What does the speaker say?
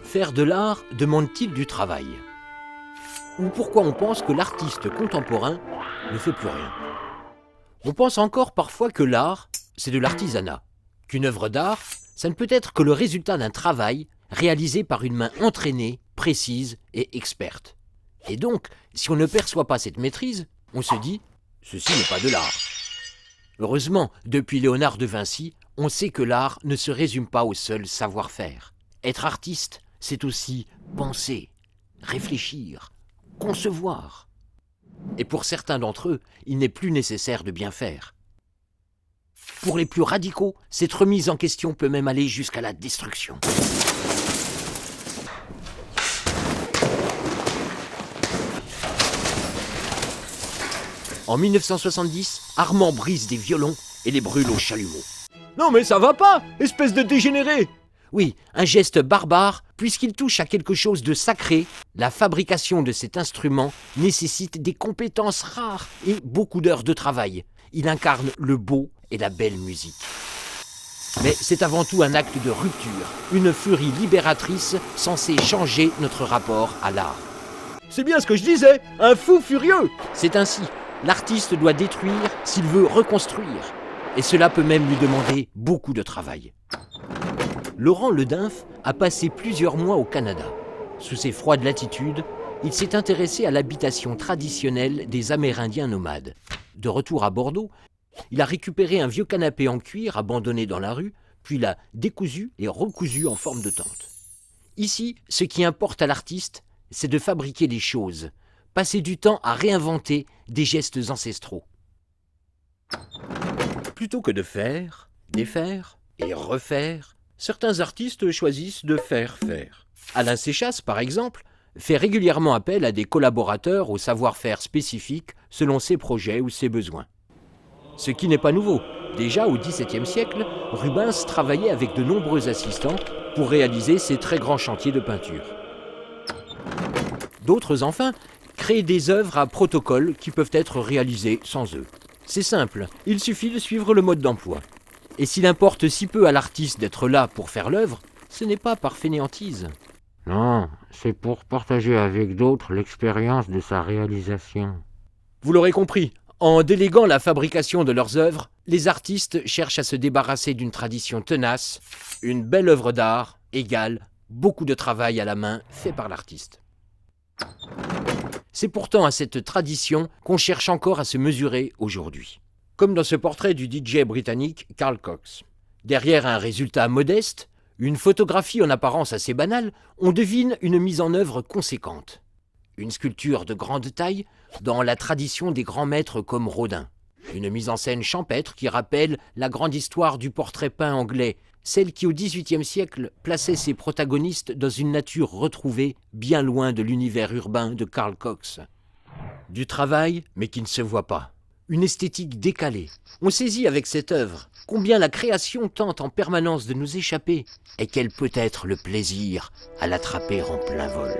Faire de l'art demande-t-il du travail? Ou pourquoi on pense que l'artiste contemporain ne fait plus rien? On pense encore parfois que l'art, c'est de l'artisanat, qu'une œuvre d'art, ça ne peut être que le résultat d'un travail réalisé par une main entraînée, précise et experte. Et donc, si on ne perçoit pas cette maîtrise, on se dit « ceci n'est pas de l'art ». Heureusement, depuis Léonard de Vinci, on sait que l'art ne se résume pas au seul savoir-faire. Être artiste, c'est aussi penser, réfléchir, concevoir. Et pour certains d'entre eux, il n'est plus nécessaire de bien faire. Pour les plus radicaux, cette remise en question peut même aller jusqu'à la destruction. En 1970, Armand brise des violons et les brûle au chalumeau. Non mais ça va pas, espèce de dégénéré! Oui, un geste barbare, puisqu'il touche à quelque chose de sacré, la fabrication de cet instrument nécessite des compétences rares et beaucoup d'heures de travail. Il incarne le beau et la belle musique. Mais c'est avant tout un acte de rupture, une furie libératrice censée changer notre rapport à l'art. C'est bien ce que je disais, un fou furieux! C'est ainsi, l'artiste doit détruire s'il veut reconstruire. Et cela peut même lui demander beaucoup de travail. Laurent Ledinf a passé plusieurs mois au Canada. Sous ces froides latitudes, il s'est intéressé à l'habitation traditionnelle des Amérindiens nomades. De retour à Bordeaux, il a récupéré un vieux canapé en cuir abandonné dans la rue, puis l'a décousu et recousu en forme de tente. Ici, ce qui importe à l'artiste, c'est de fabriquer des choses, passer du temps à réinventer des gestes ancestraux. Plutôt que de faire, défaire et refaire, certains artistes choisissent de faire. Alain Séchasse, par exemple, fait régulièrement appel à des collaborateurs au savoir-faire spécifique selon ses projets ou ses besoins. Ce qui n'est pas nouveau. Déjà au XVIIe siècle, Rubens travaillait avec de nombreux assistants pour réaliser ses très grands chantiers de peinture. D'autres, enfin, créent des œuvres à protocole qui peuvent être réalisées sans eux. C'est simple, il suffit de suivre le mode d'emploi. Et s'il importe si peu à l'artiste d'être là pour faire l'œuvre, ce n'est pas par fainéantise. Non, c'est pour partager avec d'autres l'expérience de sa réalisation. Vous l'aurez compris, en déléguant la fabrication de leurs œuvres, les artistes cherchent à se débarrasser d'une tradition tenace. Une belle œuvre d'art égale beaucoup de travail à la main fait par l'artiste. C'est pourtant à cette tradition qu'on cherche encore à se mesurer aujourd'hui. Comme dans ce portrait du DJ britannique Carl Cox. Derrière un résultat modeste, une photographie en apparence assez banale, on devine une mise en œuvre conséquente. Une sculpture de grande taille dans la tradition des grands maîtres comme Rodin. Une mise en scène champêtre qui rappelle la grande histoire du portrait peint anglais, celle qui au XVIIIe siècle plaçait ses protagonistes dans une nature retrouvée bien loin de l'univers urbain de Carl Cox. Du travail, mais qui ne se voit pas. Une esthétique décalée. On saisit avec cette œuvre combien la création tente en permanence de nous échapper et quel peut être le plaisir à l'attraper en plein vol.